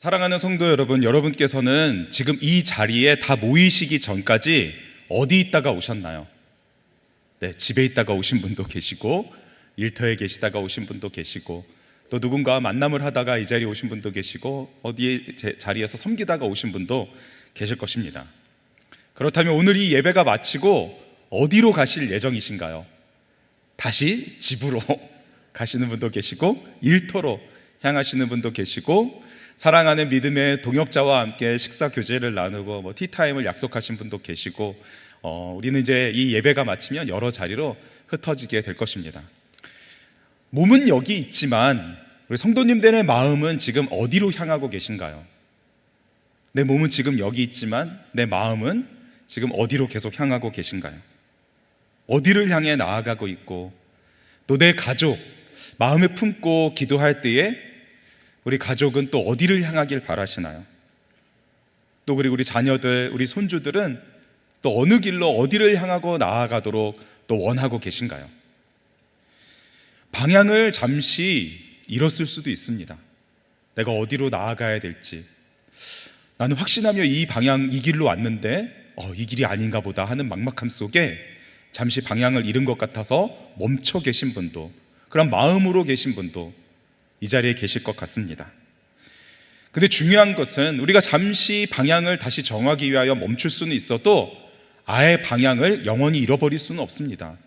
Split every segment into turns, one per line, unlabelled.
사랑하는 성도 여러분, 여러분께서는 지금 이 자리에 다 모이시기 전까지 어디 있다가 오셨나요? 네, 집에 있다가 오신 분도 계시고, 일터에 계시다가 오신 분도 계시고, 또 누군가와 만남을 하다가 이 자리에 오신 분도 계시고, 어디에 자리에서 섬기다가 오신 분도 계실 것입니다. 그렇다면 오늘 이 예배가 마치고 어디로 가실 예정이신가요? 다시 집으로 가시는 분도 계시고, 일터로 향하시는 분도 계시고, 사랑하는 믿음의 동역자와 함께 식사 교제를 나누고 티타임을 약속하신 분도 계시고, 우리는 이제 이 예배가 마치면 여러 자리로 흩어지게 될 것입니다. 몸은 여기 있지만 우리 성도님들의 마음은 지금 어디로 향하고 계신가요? 내 몸은 지금 여기 있지만 내 마음은 지금 어디로 계속 향하고 계신가요? 어디를 향해 나아가고 있고, 또 내 가족 마음에 품고 기도할 때에 우리 가족은 또 어디를 향하길 바라시나요? 또 그리고 우리 자녀들, 우리 손주들은 또 어느 길로 어디를 향하고 나아가도록 또 원하고 계신가요? 방향을 잠시 잃었을 수도 있습니다. 내가 어디로 나아가야 될지, 나는 확신하며 이 길로 왔는데 이 길이 아닌가 보다 하는 막막함 속에 잠시 방향을 잃은 것 같아서 멈춰 계신 분도, 그런 마음으로 계신 분도 이 자리에 계실 것 같습니다. 근데 중요한 것은 우리가 잠시 방향을 다시 정하기 위하여 멈출 수는 있어도 아예 방향을 영원히 잃어버릴 수는 없습니다.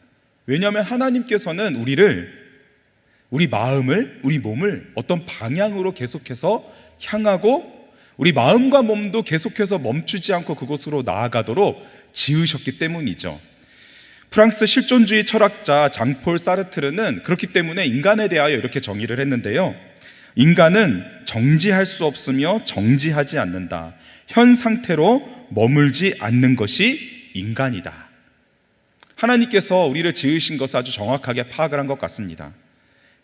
왜냐하면 하나님께서는 우리 마음을, 우리 몸을 어떤 방향으로 계속해서 향하고, 우리 마음과 몸도 계속해서 멈추지 않고 그곳으로 나아가도록 지으셨기 때문이죠. 프랑스 실존주의 철학자 장폴 사르트르는 그렇기 때문에 인간에 대하여 이렇게 정의를 했는데요, 인간은 정지할 수 없으며 정지하지 않는다. 현 상태로 머물지 않는 것이 인간이다. 하나님께서 우리를 지으신 것을 아주 정확하게 파악을 한 것 같습니다.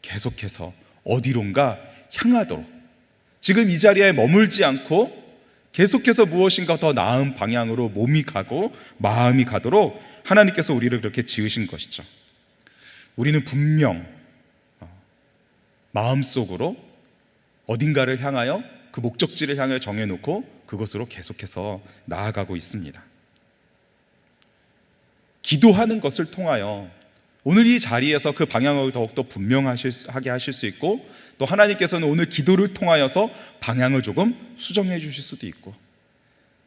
계속해서 어디론가 향하도록, 지금 이 자리에 머물지 않고 계속해서 무엇인가 더 나은 방향으로 몸이 가고 마음이 가도록 하나님께서 우리를 그렇게 지으신 것이죠. 우리는 분명 마음속으로 어딘가를 향하여, 그 목적지를 향해 정해놓고 그곳으로 계속해서 나아가고 있습니다. 기도하는 것을 통하여 오늘 이 자리에서 그 방향을 더욱더 분명하게 하실 수 있고, 또 하나님께서는 오늘 기도를 통하여서 방향을 조금 수정해 주실 수도 있고,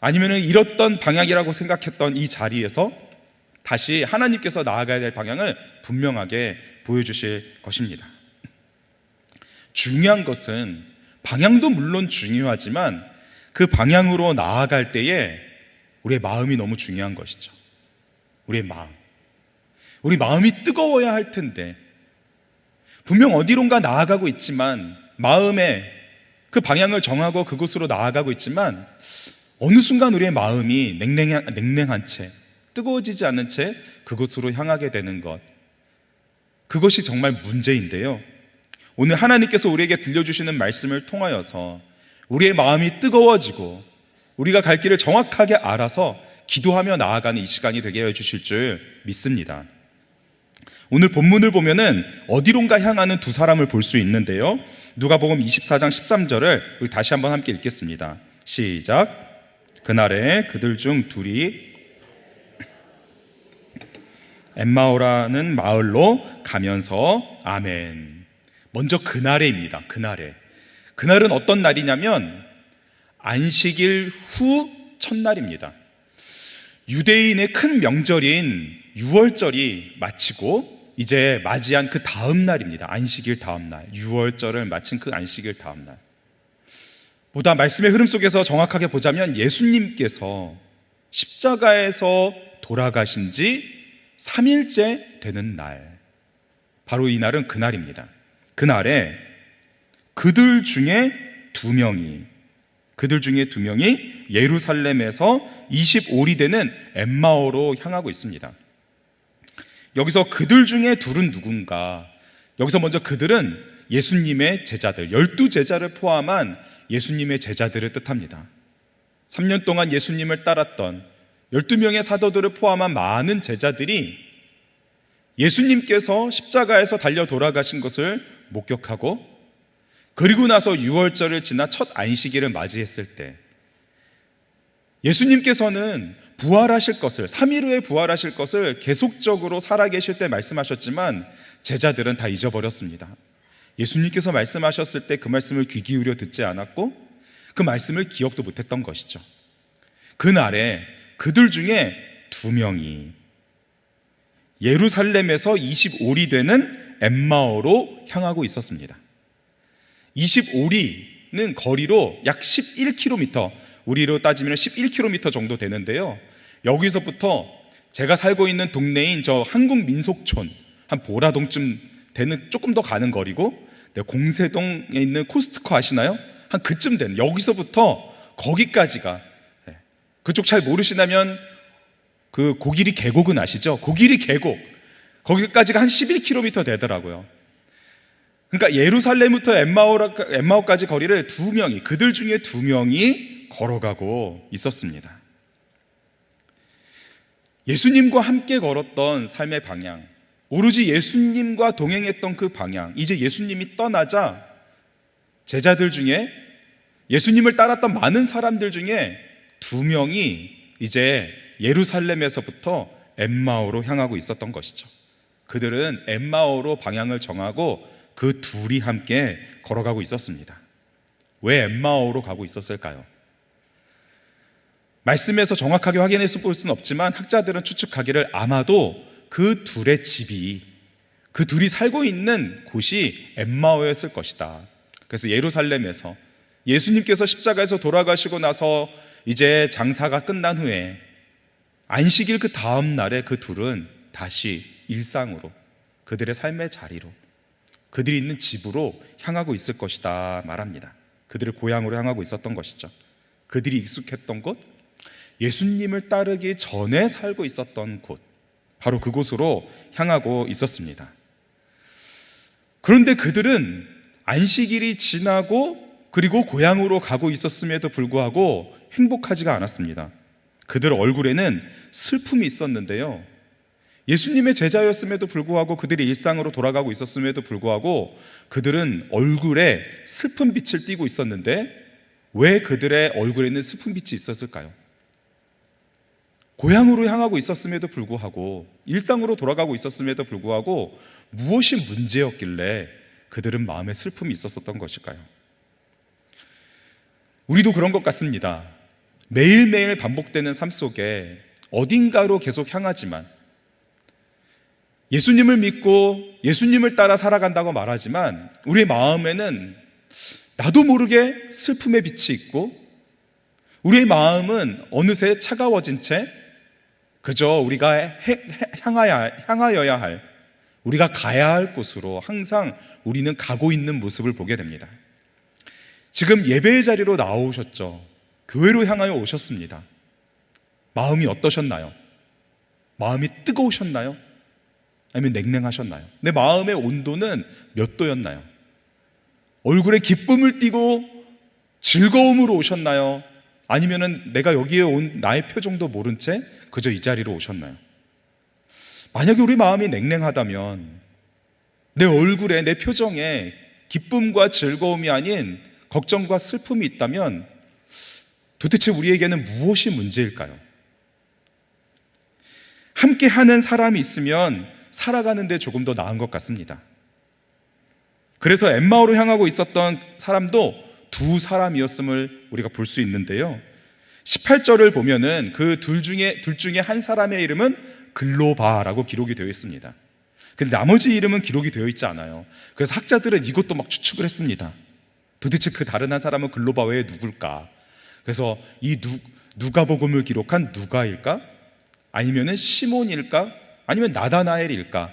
아니면 잃었던 방향이라고 생각했던 이 자리에서 다시 하나님께서 나아가야 될 방향을 분명하게 보여주실 것입니다. 중요한 것은 방향도 물론 중요하지만 그 방향으로 나아갈 때에 우리의 마음이 너무 중요한 것이죠. 우리 마음이 뜨거워야 할 텐데, 분명 어디론가 나아가고 있지만, 마음에 그 방향을 정하고 그곳으로 나아가고 있지만 어느 순간 우리의 마음이 냉랭한 채, 뜨거워지지 않는 채 그곳으로 향하게 되는 것, 그것이 정말 문제인데요, 오늘 하나님께서 우리에게 들려주시는 말씀을 통하여서 우리의 마음이 뜨거워지고 우리가 갈 길을 정확하게 알아서 기도하며 나아가는 이 시간이 되게 해주실 줄 믿습니다. 오늘 본문을 보면은 어디론가 향하는 두 사람을 볼 수 있는데요, 누가복음 24장 13절을 우리 다시 한번 함께 읽겠습니다. 시작. 그날에 그들 중 둘이 엠마오라는 마을로 가면서, 아멘. 먼저 그날에입니다. 그날은 어떤 날이냐면 안식일 후 첫날입니다. 유대인의 큰 명절인 유월절이 마치고 이제 맞이한 그 다음 날입니다. 안식일 다음 날, 유월절을 마친 그 안식일 다음 날. 보다 말씀의 흐름 속에서 정확하게 보자면 예수님께서 십자가에서 돌아가신 지 3일째 되는 날, 바로 이 날은 그날입니다. 그날에 그들 중에 두 명이 예루살렘에서 25리 되는 엠마오로 향하고 있습니다. 여기서 그들 중에 둘은 누군가? 여기서 먼저 그들은 예수님의 제자들, 12제자를 포함한 예수님의 제자들을 뜻합니다. 3년 동안 예수님을 따랐던 12명의 사도들을 포함한 많은 제자들이 예수님께서 십자가에서 달려 돌아가신 것을 목격하고 그리고 나서 유월절을 지나 첫 안식일을 맞이했을 때 예수님께서는 부활하실 것을, 3일 후에 부활하실 것을 계속적으로 살아계실 때 말씀하셨지만 제자들은 다 잊어버렸습니다. 예수님께서 말씀하셨을 때 그 말씀을 귀 기울여 듣지 않았고 그 말씀을 기억도 못했던 것이죠. 그날에 그들 중에 2명이 예루살렘에서 25리 되는 엠마오로 향하고 있었습니다. 25리는 거리로 약 11km, 우리로 따지면 11km 정도 되는데요. 여기서부터 제가 살고 있는 동네인 저 한국민속촌, 한 보라동쯤 되는 조금 더 가는 거리고, 공세동에 있는 코스트코 아시나요? 한 그쯤 되는, 여기서부터 거기까지가, 그쪽 잘 모르시다면 그 고길이 계곡은 아시죠? 고길이 계곡, 거기까지가 한 11km 되더라고요. 그러니까 예루살렘부터 엠마오까지 거리를 2명이, 그들 중에 2명이 걸어가고 있었습니다. 예수님과 함께 걸었던 삶의 방향, 오로지 예수님과 동행했던 그 방향, 이제 예수님이 떠나자 제자들 중에, 예수님을 따랐던 많은 사람들 중에 2명이 이제 예루살렘에서부터 엠마오로 향하고 있었던 것이죠. 그들은 엠마오로 방향을 정하고 그 둘이 함께 걸어가고 있었습니다. 왜 엠마오로 가고 있었을까요? 말씀에서 정확하게 확인해서 볼 수는 없지만 학자들은 추측하기를 아마도 그 둘의 집이, 그 둘이 살고 있는 곳이 엠마오였을 것이다. 그래서 예루살렘에서 예수님께서 십자가에서 돌아가시고 나서 이제 장사가 끝난 후에 안식일 그 다음 날에 그 둘은 다시 일상으로, 그들의 삶의 자리로, 그들이 있는 집으로 향하고 있을 것이다 말합니다. 그들의 고향으로 향하고 있었던 것이죠. 그들이 익숙했던 곳, 예수님을 따르기 전에 살고 있었던 곳, 바로 그곳으로 향하고 있었습니다. 그런데 그들은 안식일이 지나고 그리고 고향으로 가고 있었음에도 불구하고 행복하지가 않았습니다. 그들 얼굴에는 슬픔이 있었는데요, 예수님의 제자였음에도 불구하고, 그들이 일상으로 돌아가고 있었음에도 불구하고 그들은 얼굴에 슬픈 빛을 띠고 있었는데 왜 그들의 얼굴에는 슬픈 빛이 있었을까요? 고향으로 향하고 있었음에도 불구하고, 일상으로 돌아가고 있었음에도 불구하고 무엇이 문제였길래 그들은 마음에 슬픔이 있었던 것일까요? 우리도 그런 것 같습니다. 매일매일 반복되는 삶 속에 어딘가로 계속 향하지만, 예수님을 믿고 예수님을 따라 살아간다고 말하지만 우리의 마음에는 나도 모르게 슬픔의 빛이 있고, 우리의 마음은 어느새 차가워진 채 그저 우리가 향하여야 할, 우리가 가야 할 곳으로 항상 우리는 가고 있는 모습을 보게 됩니다. 지금 예배의 자리로 나오셨죠? 교회로 향하여 오셨습니다. 마음이 어떠셨나요? 마음이 뜨거우셨나요? 아니면 냉랭하셨나요? 내 마음의 온도는 몇 도였나요? 얼굴에 기쁨을 띠고 즐거움으로 오셨나요? 아니면은 내가 여기에 온 나의 표정도 모른 채 그저 이 자리로 오셨나요? 만약에 우리 마음이 냉랭하다면, 내 얼굴에, 내 표정에 기쁨과 즐거움이 아닌 걱정과 슬픔이 있다면 도대체 우리에게는 무엇이 문제일까요? 함께 하는 사람이 있으면 살아가는데 조금 더 나은 것 같습니다. 그래서 엠마오로 향하고 있었던 사람도 2사람이었음을 우리가 볼 수 있는데요, 18절을 보면은 그 둘 중에 한 사람의 이름은 글로바라고 기록이 되어 있습니다. 근데 나머지 이름은 기록이 되어 있지 않아요. 그래서 학자들은 이것도 막 추측을 했습니다. 도대체 그 다른 한 사람은 글로바 외에 누굴까? 그래서 이 누가복음을 기록한 누가일까? 아니면은 시몬일까? 아니면 나다나엘일까?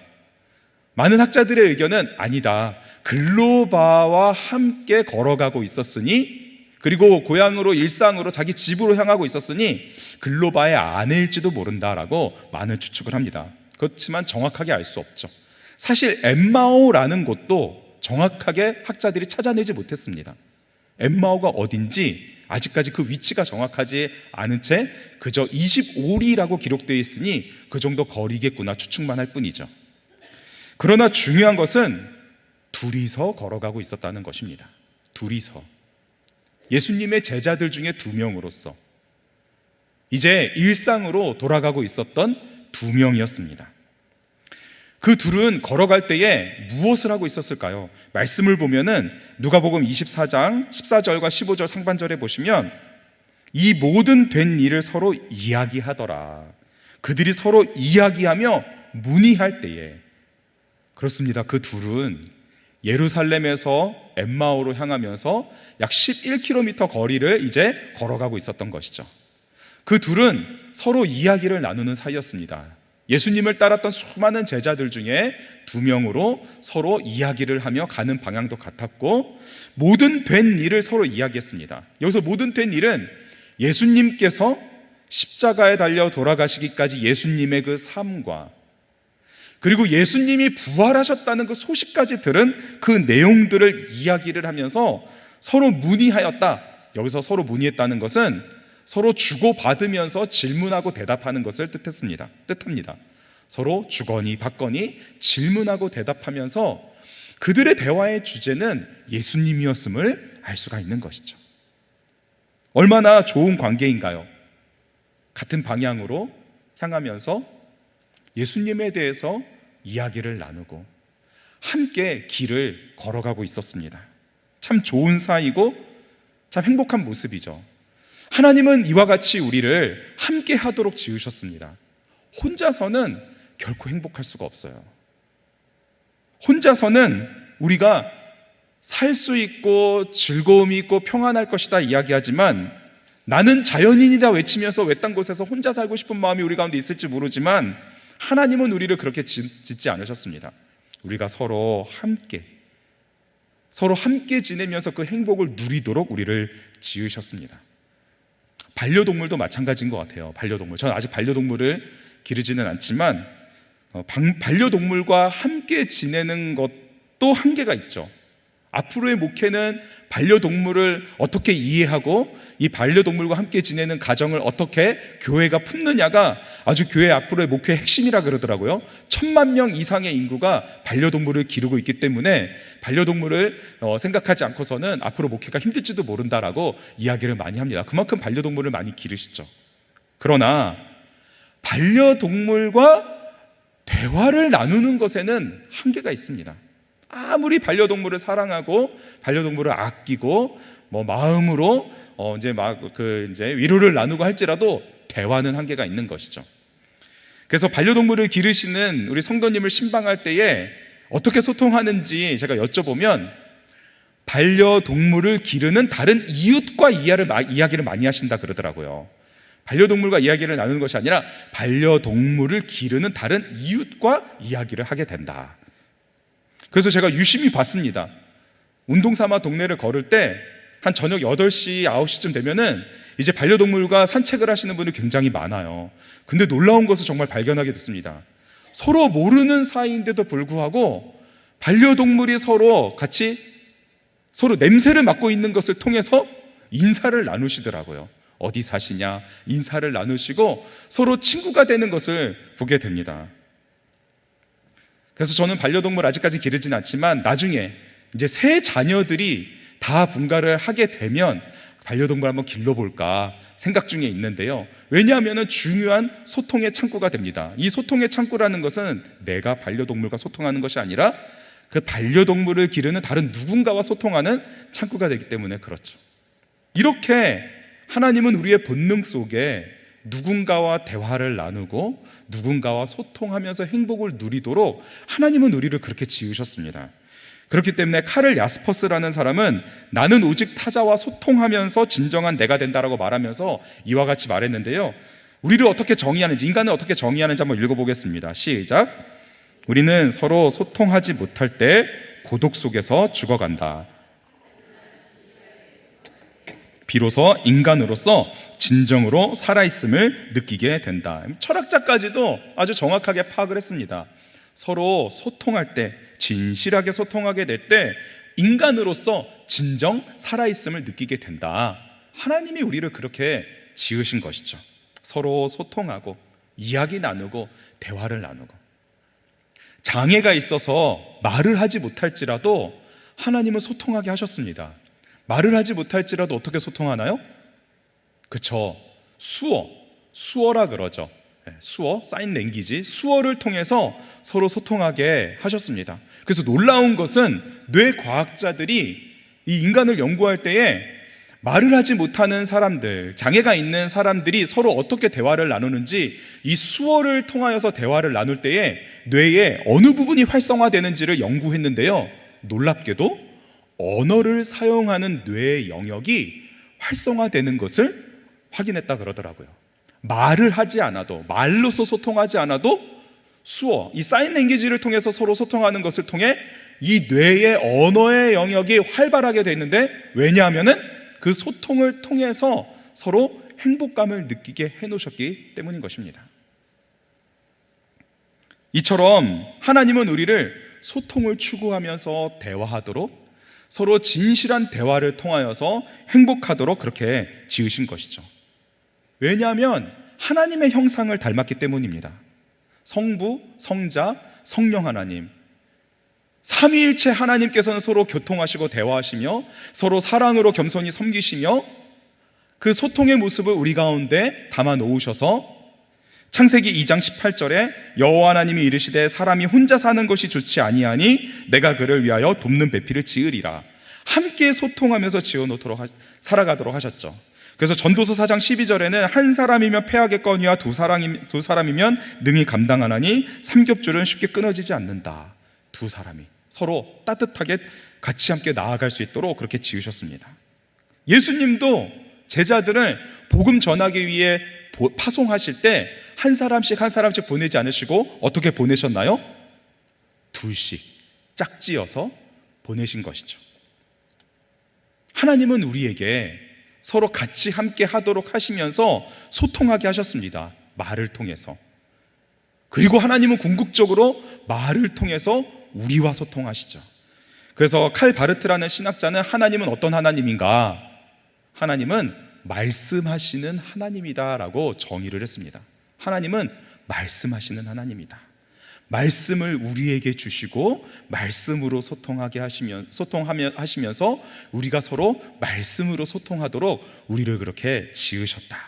많은 학자들의 의견은 아니다, 글로바와 함께 걸어가고 있었으니, 그리고 고향으로, 일상으로, 자기 집으로 향하고 있었으니 글로바의 아내일지도 모른다라고 많은 추측을 합니다. 그렇지만 정확하게 알 수 없죠. 사실 엠마오라는 곳도 정확하게 학자들이 찾아내지 못했습니다. 엠마오가 어딘지 아직까지 그 위치가 정확하지 않은 채 그저 25리라고 기록되어 있으니 그 정도 거리겠구나 추측만 할 뿐이죠. 그러나 중요한 것은 둘이서 걸어가고 있었다는 것입니다. 둘이서 예수님의 제자들 중에 2명으로서 이제 일상으로 돌아가고 있었던 2명이었습니다. 그 둘은 걸어갈 때에 무엇을 하고 있었을까요? 말씀을 보면은 누가복음 24장 14절과 15절 상반절에 보시면 이 모든 된 일을 서로 이야기하더라. 그들이 서로 이야기하며 문의할 때에, 그렇습니다. 그 둘은 예루살렘에서 엠마오로 향하면서 약 11km 거리를 이제 걸어가고 있었던 것이죠. 그 둘은 서로 이야기를 나누는 사이였습니다. 예수님을 따랐던 수많은 제자들 중에 2명으로 서로 이야기를 하며 가는 방향도 같았고, 모든 된 일을 서로 이야기했습니다. 여기서 모든 된 일은 예수님께서 십자가에 달려 돌아가시기까지 예수님의 그 삶과, 그리고 예수님이 부활하셨다는 그 소식까지 들은 그 내용들을 이야기를 하면서 서로 문의하였다. 여기서 서로 문의했다는 것은 서로 주고받으면서 질문하고 대답하는 것을 뜻합니다. 서로 주거니 받거니 질문하고 대답하면서 그들의 대화의 주제는 예수님이었음을 알 수가 있는 것이죠. 얼마나 좋은 관계인가요? 같은 방향으로 향하면서 예수님에 대해서 이야기를 나누고 함께 길을 걸어가고 있었습니다. 참 좋은 사이고 참 행복한 모습이죠. 하나님은 이와 같이 우리를 함께 하도록 지으셨습니다. 혼자서는 결코 행복할 수가 없어요. 혼자서는 우리가 살 수 있고 즐거움이 있고 평안할 것이다 이야기하지만, 나는 자연인이다 외치면서 외딴 곳에서 혼자 살고 싶은 마음이 우리 가운데 있을지 모르지만 하나님은 우리를 그렇게 짓지 않으셨습니다. 우리가 서로 함께 지내면서 그 행복을 누리도록 우리를 지으셨습니다. 반려동물도 마찬가지인 것 같아요. 반려동물, 저는 아직 반려동물을 기르지는 않지만 반려동물과 함께 지내는 것도 한계가 있죠. 앞으로의 목회는 반려동물을 어떻게 이해하고 이 반려동물과 함께 지내는 가정을 어떻게 교회가 품느냐가 아주 교회 앞으로의 목회의 핵심이라 그러더라고요. 1000만 명 이상의 인구가 반려동물을 기르고 있기 때문에 반려동물을 생각하지 않고서는 앞으로 목회가 힘들지도 모른다라고 이야기를 많이 합니다. 그만큼 반려동물을 많이 기르시죠. 그러나 반려동물과 대화를 나누는 것에는 한계가 있습니다. 아무리 반려동물을 사랑하고 반려동물을 아끼고 마음으로 이제 위로를 나누고 할지라도 대화는 한계가 있는 것이죠. 그래서 반려동물을 기르시는 우리 성도님을 신방할 때에 어떻게 소통하는지 제가 여쭤보면, 반려동물을 기르는 다른 이웃과 이야기를 많이 하신다 그러더라고요. 반려동물과 이야기를 나누는 것이 아니라 반려동물을 기르는 다른 이웃과 이야기를 하게 된다. 그래서 제가 유심히 봤습니다. 운동 삼아 동네를 걸을 때 한 저녁 8시, 9시쯤 되면은 이제 반려동물과 산책을 하시는 분이 굉장히 많아요. 근데 놀라운 것을 정말 발견하게 됐습니다. 서로 모르는 사이인데도 불구하고 반려동물이 서로 냄새를 맡고 있는 것을 통해서 인사를 나누시더라고요. 어디 사시냐 인사를 나누시고 서로 친구가 되는 것을 보게 됩니다. 그래서 저는 반려동물 아직까지 기르진 않지만 나중에 이제 새 자녀들이 다 분가를 하게 되면 반려동물 한번 길러볼까 생각 중에 있는데요. 왜냐하면 중요한 소통의 창구가 됩니다. 이 소통의 창구라는 것은 내가 반려동물과 소통하는 것이 아니라 그 반려동물을 기르는 다른 누군가와 소통하는 창구가 되기 때문에 그렇죠. 이렇게 하나님은 우리의 본능 속에 누군가와 대화를 나누고 누군가와 소통하면서 행복을 누리도록 하나님은 우리를 그렇게 지으셨습니다. 그렇기 때문에 카를 야스퍼스라는 사람은 나는 오직 타자와 소통하면서 진정한 내가 된다라고 말하면서 이와 같이 말했는데요. 우리를 어떻게 정의하는지, 인간을 어떻게 정의하는지 한번 읽어보겠습니다. 시작. 우리는 서로 소통하지 못할 때 고독 속에서 죽어간다. 비로소 인간으로서 진정으로 살아있음을 느끼게 된다. 철학자까지도 아주 정확하게 파악을 했습니다. 서로 소통할 때, 진실하게 소통하게 될 때 인간으로서 진정 살아있음을 느끼게 된다. 하나님이 우리를 그렇게 지으신 것이죠. 서로 소통하고 이야기 나누고 대화를 나누고, 장애가 있어서 말을 하지 못할지라도 하나님은 소통하게 하셨습니다. 말을 하지 못할지라도 어떻게 소통하나요? 그쵸, 수어라 그러죠. 수어, 사인 랭귀지, 수어를 통해서 서로 소통하게 하셨습니다. 그래서 놀라운 것은 뇌과학자들이 이 인간을 연구할 때에 말을 하지 못하는 사람들, 장애가 있는 사람들이 서로 어떻게 대화를 나누는지, 이 수어를 통하여서 대화를 나눌 때에 뇌의 어느 부분이 활성화되는지를 연구했는데요, 놀랍게도 언어를 사용하는 뇌의 영역이 활성화되는 것을 확인했다 그러더라고요. 말을 하지 않아도, 말로서 소통하지 않아도 수어, 이 사인 랭귀지를 통해서 서로 소통하는 것을 통해 이 뇌의 언어의 영역이 활발하게 되는데, 왜냐하면은 그 소통을 통해서 서로 행복감을 느끼게 해놓으셨기 때문인 것입니다. 이처럼 하나님은 우리를 소통을 추구하면서 대화하도록, 서로 진실한 대화를 통하여서 행복하도록 그렇게 지으신 것이죠. 왜냐하면 하나님의 형상을 닮았기 때문입니다. 성부, 성자, 성령 하나님, 삼위일체 하나님께서는 서로 교통하시고 대화하시며 서로 사랑으로 겸손히 섬기시며 그 소통의 모습을 우리 가운데 담아 놓으셔서 창세기 2장 18절에 여호와 하나님이 이르시되 사람이 혼자 사는 것이 좋지 아니하니 내가 그를 위하여 돕는 배필을 지으리라. 함께 소통하면서 지어놓도록 살아가도록 하셨죠. 그래서 전도서 4장 12절에는 한 사람이면 패하겠거니와 두 사람이면 능히 감당하나니 삼겹줄은 쉽게 끊어지지 않는다. 두 사람이 서로 따뜻하게 같이 함께 나아갈 수 있도록 그렇게 지으셨습니다. 예수님도 제자들을 복음 전하기 위해 파송하실 때 한 사람씩 보내지 않으시고 어떻게 보내셨나요? 둘씩 짝지어서 보내신 것이죠. 하나님은 우리에게 서로 같이 함께 하도록 하시면서 소통하게 하셨습니다. 말을 통해서. 그리고 하나님은 궁극적으로 말을 통해서 우리와 소통하시죠. 그래서 칼 바르트라는 신학자는 하나님은 어떤 하나님인가? 하나님은 말씀하시는 하나님이다라고 정의를 했습니다. 하나님은 말씀하시는 하나님이다. 말씀을 우리에게 주시고 말씀으로 소통하시면서 우리가 서로 말씀으로 소통하도록 우리를 그렇게 지으셨다.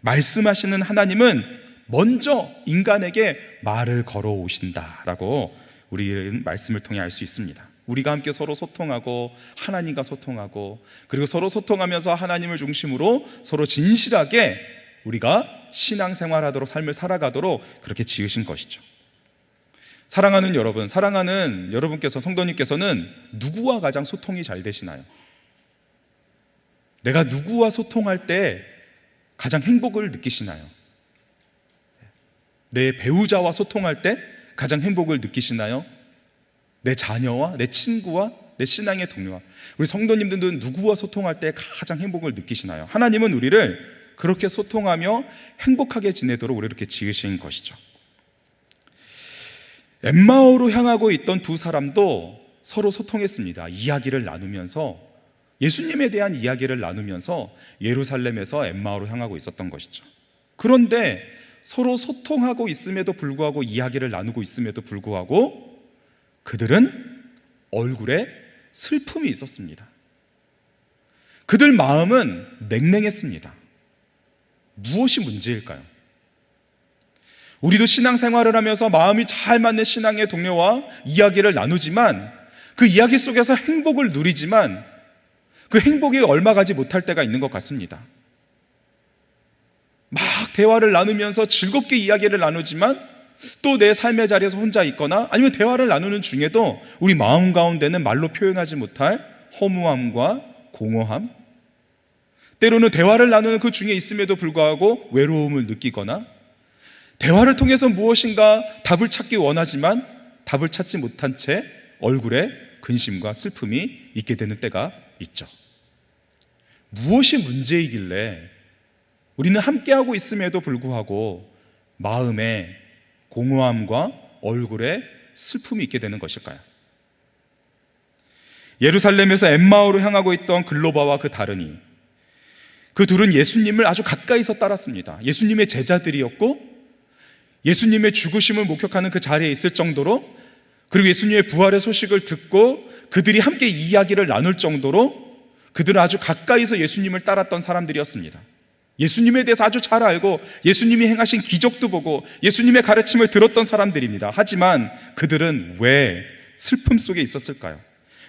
말씀하시는 하나님은 먼저 인간에게 말을 걸어오신다라고 우리는 말씀을 통해 알 수 있습니다. 우리가 함께 서로 소통하고 하나님과 소통하고, 그리고 서로 소통하면서 하나님을 중심으로 서로 진실하게 우리가 신앙생활하도록, 삶을 살아가도록 그렇게 지으신 것이죠. 사랑하는 여러분께서, 성도님께서는 누구와 가장 소통이 잘 되시나요? 내가 누구와 소통할 때 가장 행복을 느끼시나요? 내 배우자와 소통할 때 가장 행복을 느끼시나요? 내 자녀와, 내 친구와, 내 신앙의 동료와, 우리 성도님들은 누구와 소통할 때 가장 행복을 느끼시나요? 하나님은 우리를 그렇게 소통하며 행복하게 지내도록 우리를 이렇게 지으신 것이죠. 엠마오로 향하고 있던 두 사람도 서로 소통했습니다. 이야기를 나누면서, 예수님에 대한 이야기를 나누면서 예루살렘에서 엠마오로 향하고 있었던 것이죠. 그런데 서로 소통하고 있음에도 불구하고, 이야기를 나누고 있음에도 불구하고 그들은 얼굴에 슬픔이 있었습니다. 그들 마음은 냉랭했습니다. 무엇이 문제일까요? 우리도 신앙생활을 하면서 마음이 잘 맞는 신앙의 동료와 이야기를 나누지만, 그 이야기 속에서 행복을 누리지만 그 행복이 얼마 가지 못할 때가 있는 것 같습니다. 막 대화를 나누면서 즐겁게 이야기를 나누지만 또 내 삶의 자리에서 혼자 있거나, 아니면 대화를 나누는 중에도 우리 마음 가운데는 말로 표현하지 못할 허무함과 공허함, 때로는 대화를 나누는 그 중에 있음에도 불구하고 외로움을 느끼거나, 대화를 통해서 무엇인가 답을 찾기 원하지만 답을 찾지 못한 채 얼굴에 근심과 슬픔이 있게 되는 때가 있죠. 무엇이 문제이길래 우리는 함께하고 있음에도 불구하고 마음에 공허함과 얼굴에 슬픔이 있게 되는 것일까요? 예루살렘에서 엠마오로 향하고 있던 글로바와 그 다른이, 그 둘은 예수님을 아주 가까이서 따랐습니다. 예수님의 제자들이었고, 예수님의 죽으심을 목격하는 그 자리에 있을 정도로, 그리고 예수님의 부활의 소식을 듣고 그들이 함께 이야기를 나눌 정도로 그들은 아주 가까이서 예수님을 따랐던 사람들이었습니다. 예수님에 대해서 아주 잘 알고 예수님이 행하신 기적도 보고 예수님의 가르침을 들었던 사람들입니다. 하지만 그들은 왜 슬픔 속에 있었을까요?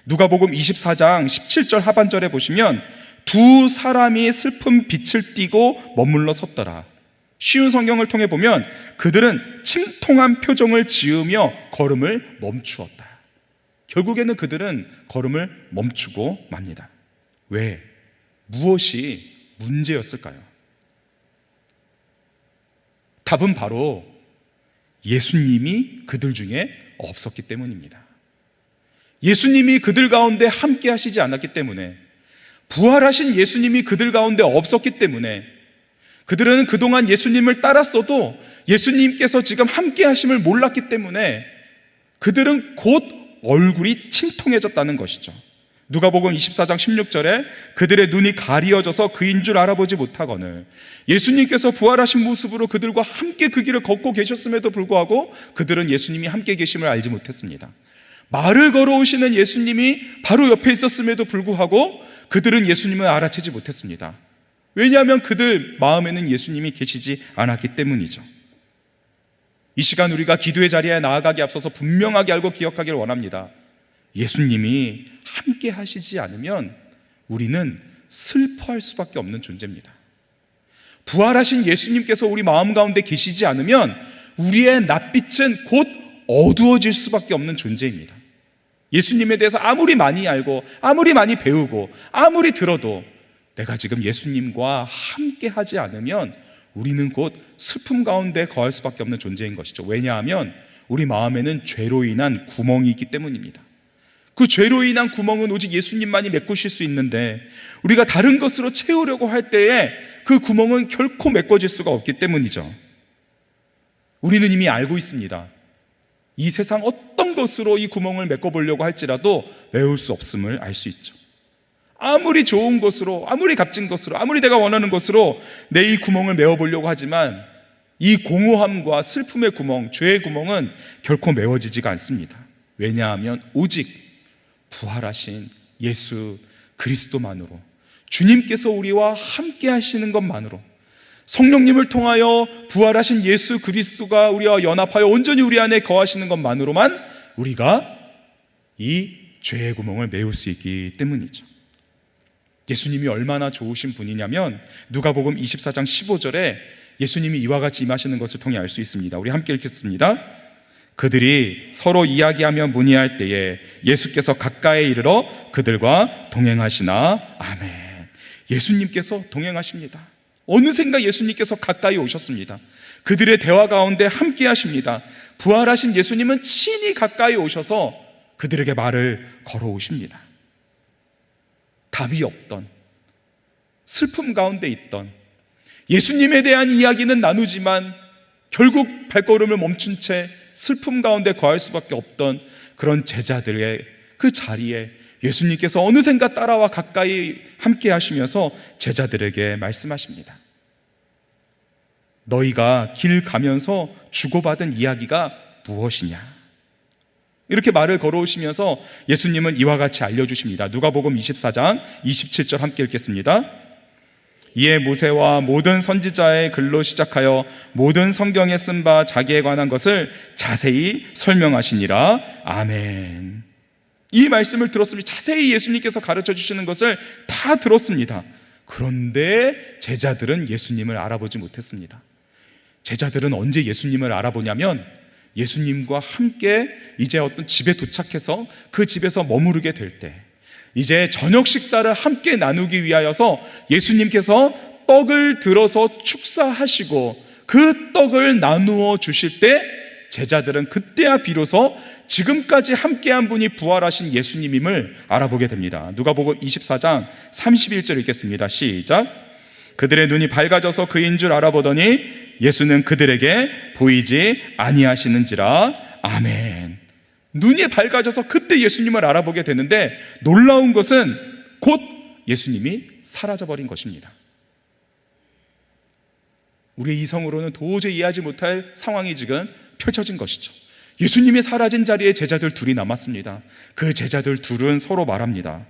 누가복음 24장 17절 하반절에 보시면 두 사람이 슬픈 빛을 띠고 머물러 섰더라. 쉬운 성경을 통해 보면 그들은 침통한 표정을 지으며 걸음을 멈추었다. 결국에는 그들은 걸음을 멈추고 맙니다. 왜? 무엇이 문제였을까요? 답은 바로 예수님이 그들 중에 없었기 때문입니다. 예수님이 그들 가운데 함께 하시지 않았기 때문에, 부활하신 예수님이 그들 가운데 없었기 때문에 그들은 그동안 예수님을 따랐어도 예수님께서 지금 함께 하심을 몰랐기 때문에 그들은 곧 얼굴이 침통해졌다는 것이죠. 누가복음 24장 16절에 그들의 눈이 가리어져서 그인 줄 알아보지 못하거늘, 예수님께서 부활하신 모습으로 그들과 함께 그 길을 걷고 계셨음에도 불구하고 그들은 예수님이 함께 계심을 알지 못했습니다. 말을 걸어오시는 예수님이 바로 옆에 있었음에도 불구하고 그들은 예수님을 알아채지 못했습니다. 왜냐하면 그들 마음에는 예수님이 계시지 않았기 때문이죠. 이 시간 우리가 기도의 자리에 나아가기 앞서서 분명하게 알고 기억하길 원합니다. 예수님이 함께 하시지 않으면 우리는 슬퍼할 수밖에 없는 존재입니다. 부활하신 예수님께서 우리 마음 가운데 계시지 않으면 우리의 낯빛은 곧 어두워질 수밖에 없는 존재입니다. 예수님에 대해서 아무리 많이 알고 아무리 많이 배우고 아무리 들어도 내가 지금 예수님과 함께 하지 않으면 우리는 곧 슬픔 가운데 거할 수밖에 없는 존재인 것이죠. 왜냐하면 우리 마음에는 죄로 인한 구멍이 있기 때문입니다. 그 죄로 인한 구멍은 오직 예수님만이 메꾸실 수 있는데 우리가 다른 것으로 채우려고 할 때에 그 구멍은 결코 메꿔질 수가 없기 때문이죠. 우리는 이미 알고 있습니다. 이 세상 어떤 것으로 이 구멍을 메꿔보려고 할지라도 메울 수 없음을 알 수 있죠. 아무리 좋은 것으로, 아무리 값진 것으로, 아무리 내가 원하는 것으로 내 이 구멍을 메워보려고 하지만 이 공허함과 슬픔의 구멍, 죄의 구멍은 결코 메워지지가 않습니다. 왜냐하면 오직 부활하신 예수 그리스도만으로, 주님께서 우리와 함께 하시는 것만으로, 성령님을 통하여 부활하신 예수 그리스도가 우리와 연합하여 온전히 우리 안에 거하시는 것만으로만 우리가 이 죄의 구멍을 메울 수 있기 때문이죠. 예수님이 얼마나 좋으신 분이냐면 누가복음 24장 15절에 예수님이 이와 같이 임하시는 것을 통해 알 수 있습니다. 우리 함께 읽겠습니다. 그들이 서로 이야기하며 문의할 때에 예수께서 가까이 이르러 그들과 동행하시나. 아멘. 예수님께서 동행하십니다. 어느샌가 예수님께서 가까이 오셨습니다. 그들의 대화 가운데 함께 하십니다. 부활하신 예수님은 친히 가까이 오셔서 그들에게 말을 걸어오십니다. 답이 없던, 슬픔 가운데 있던, 예수님에 대한 이야기는 나누지만 결국 발걸음을 멈춘 채 슬픔 가운데 거할 수밖에 없던 그런 제자들의 그 자리에 예수님께서 어느샌가 따라와 가까이 함께 하시면서 제자들에게 말씀하십니다. 너희가 길 가면서 주고받은 이야기가 무엇이냐? 이렇게 말을 걸어오시면서 예수님은 이와 같이 알려주십니다. 누가복음 24장 27절 함께 읽겠습니다. 이에 모세와 모든 선지자의 글로 시작하여 모든 성경에 쓴 바 자기에 관한 것을 자세히 설명하시니라. 아멘. 이 말씀을 들었으면 자세히 예수님께서 가르쳐 주시는 것을 다 들었습니다. 그런데 제자들은 예수님을 알아보지 못했습니다. 제자들은 언제 예수님을 알아보냐면 예수님과 함께 이제 어떤 집에 도착해서 그 집에서 머무르게 될 때, 이제 저녁 식사를 함께 나누기 위하여서 예수님께서 떡을 들어서 축사하시고 그 떡을 나누어 주실 때 제자들은 그때야 비로소 지금까지 함께한 분이 부활하신 예수님임을 알아보게 됩니다. 누가복음 24장 31절 읽겠습니다. 시작. 그들의 눈이 밝아져서 그인 줄 알아보더니 예수는 그들에게 보이지 아니하시는지라. 아멘. 눈이 밝아져서 그때 예수님을 알아보게 되는데 놀라운 것은 곧 예수님이 사라져버린 것입니다. 우리의 이성으로는 도저히 이해하지 못할 상황이 지금 펼쳐진 것이죠. 예수님이 사라진 자리에 제자들 둘이 남았습니다. 그 제자들 둘은 서로 말합니다.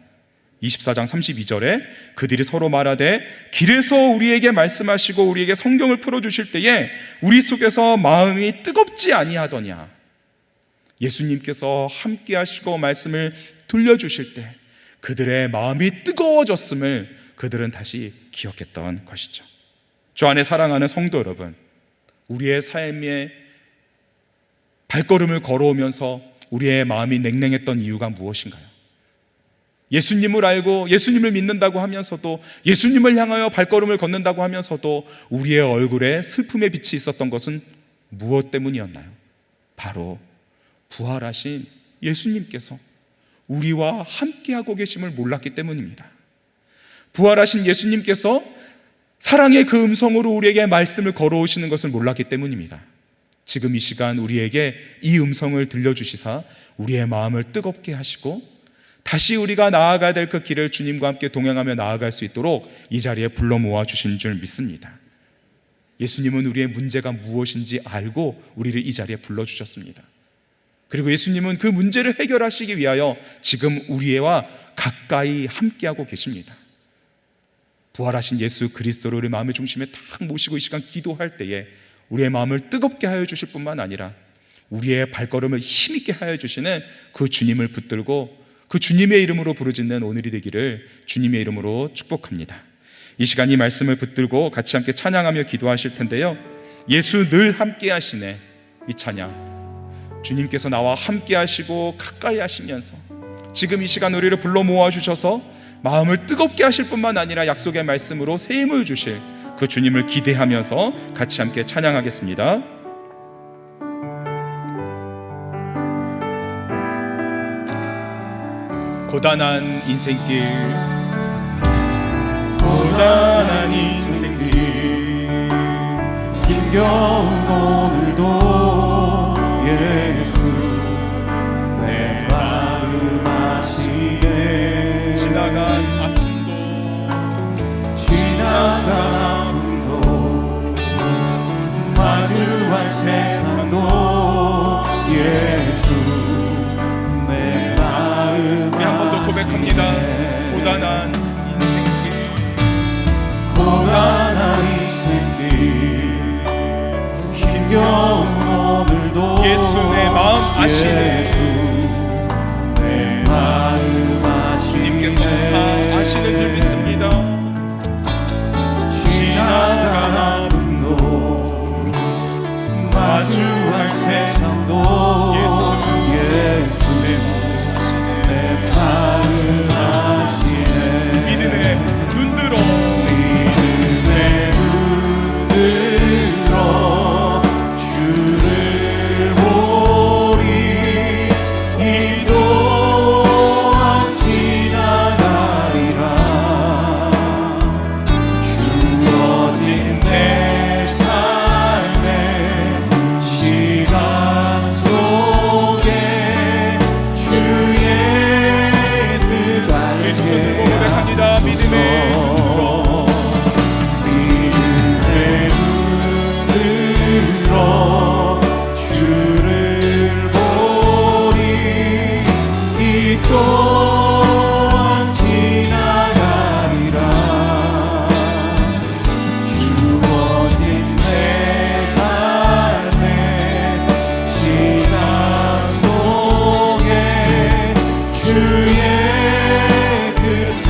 24장 32절에 그들이 서로 말하되 길에서 우리에게 말씀하시고 우리에게 성경을 풀어주실 때에 우리 속에서 마음이 뜨겁지 아니하더냐. 예수님께서 함께 하시고 말씀을 들려주실 때 그들의 마음이 뜨거워졌음을 그들은 다시 기억했던 것이죠. 주 안에 사랑하는 성도 여러분, 우리의 삶에 발걸음을 걸어오면서 우리의 마음이 냉랭했던 이유가 무엇인가요? 예수님을 알고 예수님을 믿는다고 하면서도, 예수님을 향하여 발걸음을 걷는다고 하면서도 우리의 얼굴에 슬픔의 빛이 있었던 것은 무엇 때문이었나요? 바로 부활하신 예수님께서 우리와 함께하고 계심을 몰랐기 때문입니다. 부활하신 예수님께서 사랑의 그 음성으로 우리에게 말씀을 걸어오시는 것을 몰랐기 때문입니다. 지금 이 시간 우리에게 이 음성을 들려주시사 우리의 마음을 뜨겁게 하시고 다시 우리가 나아가야 될 그 길을 주님과 함께 동행하며 나아갈 수 있도록 이 자리에 불러 모아 주신 줄 믿습니다. 예수님은 우리의 문제가 무엇인지 알고 우리를 이 자리에 불러주셨습니다. 그리고 예수님은 그 문제를 해결하시기 위하여 지금 우리와 가까이 함께하고 계십니다. 부활하신 예수 그리스도를 우리 마음의 중심에 딱 모시고 이 시간 기도할 때에 우리의 마음을 뜨겁게 하여 주실 뿐만 아니라 우리의 발걸음을 힘있게 하여 주시는 그 주님을 붙들고 그 주님의 이름으로 부르짖는 오늘이 되기를 주님의 이름으로 축복합니다. 이 시간 이 말씀을 붙들고 같이 함께 찬양하며 기도하실 텐데요, 예수 늘 함께 하시네, 이 찬양, 주님께서 나와 함께 하시고 가까이 하시면서 지금 이 시간 우리를 불러 모아주셔서 마음을 뜨겁게 하실 뿐만 아니라 약속의 말씀으로 새 힘을 주실 그 주님을 기대하면서 같이 함께 찬양하겠습니다. 고단한 인생길, 고단한 인생길,
힘겨운 오늘도 예수 내 마음 아시네.
지나간 아픔도
마주할 세상도 예수 내 마음
우리 한 번 더 고백합니다. 고단한 인생길,
고단한 인생길, 힘겨운 오늘도
예수 내 마음 아시네.
예수 내 마음 아시네.
주님께서 다 아시는 줄 믿습니다.
지나간 아픔도 마주할 세상도 예수 내 마음 아시네.
믿음의 눈 들어,
믿음의 눈 들어 주를 보리. 이 또한 지나가리라. 주어진 내 삶의 시간 속에 주의 뜻
우리 두 손 들고 고백합니다. 믿음의 눈 들어,
믿음의 눈 들어 주를 보리. 이 또한 지나가리라. 주어진 내 삶의 시간 속에 주의 뜻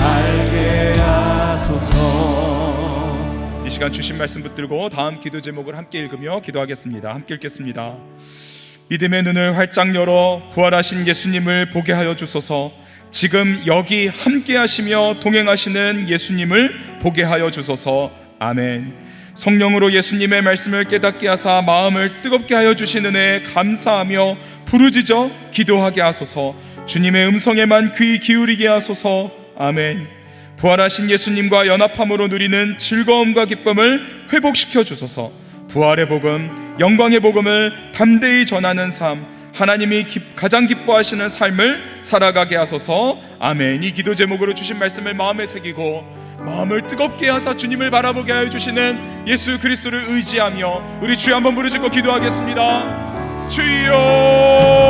알게 하소서.
이 시간 주신 말씀 붙들고 다음 기도 제목을 함께 읽으며 기도하겠습니다. 함께 읽겠습니다. 믿음의 눈을 활짝 열어 부활하신 예수님을 보게 하여 주소서. 지금 여기 함께 하시며 동행하시는 예수님을 보게 하여 주소서. 아멘. 성령으로 예수님의 말씀을 깨닫게 하사 마음을 뜨겁게 하여 주신 은혜에 감사하며 부르짖어 기도하게 하소서. 주님의 음성에만 귀 기울이게 하소서. 아멘. 부활하신 예수님과 연합함으로 누리는 즐거움과 기쁨을 회복시켜 주소서. 부활의 복음, 영광의 복음을 담대히 전하는 삶, 하나님이 가장 기뻐하시는 삶을 살아가게 하소서. 아멘. 이 기도 제목으로 주신 말씀을 마음에 새기고 마음을 뜨겁게 하사 주님을 바라보게 하여 주시는 예수 그리스도를 의지하며 우리 주여 한번 부르짖고 기도하겠습니다. 주여